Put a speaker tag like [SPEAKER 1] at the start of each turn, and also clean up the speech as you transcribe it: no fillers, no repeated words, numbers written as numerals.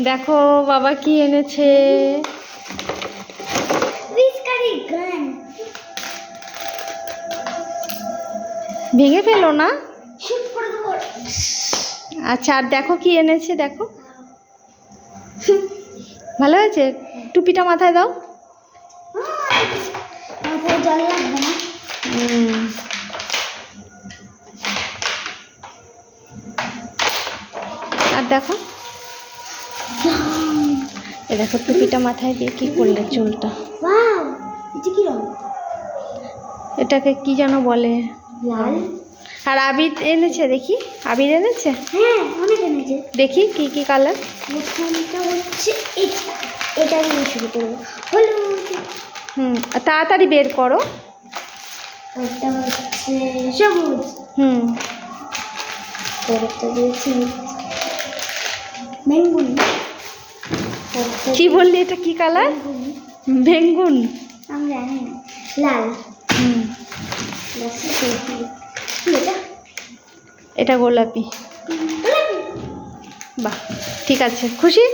[SPEAKER 1] দেখো বাবা কি এনেছে। ভেঙে ফেলো না। আচ্ছা, আর দেখো কি এনেছে, দেখো ভালো হয়েছে। টুপিটা মাথায় দাও।
[SPEAKER 2] জল লাগবে না।
[SPEAKER 1] আর দেখো, এ দেখো টুপিটা মাথায় দিয়ে কি করলে চুলটা।
[SPEAKER 2] ওয়াও, এটা কি রং?
[SPEAKER 1] এটাকে কি যেন বলে।
[SPEAKER 2] লাল।
[SPEAKER 1] আর আবির এনেছে, দেখি আবির এনেছে।
[SPEAKER 2] হ্যাঁ, অনেক এনেছে।
[SPEAKER 1] দেখি কি কি কালার।
[SPEAKER 2] প্রথমটা হচ্ছে এটা দিয়ে শুরু করবো। হলুদ।
[SPEAKER 1] তাড়াতাড়ি বের করো।
[SPEAKER 2] ওটা হচ্ছে সবুজ। পরেরটা দিয়েছি বেগুন।
[SPEAKER 1] কি বললি, এটা কি কালার? বেগুন।
[SPEAKER 2] আমি জানি না। লাল।
[SPEAKER 1] এটা গোলাপি। বাহ, ঠিক আছে, খুশি।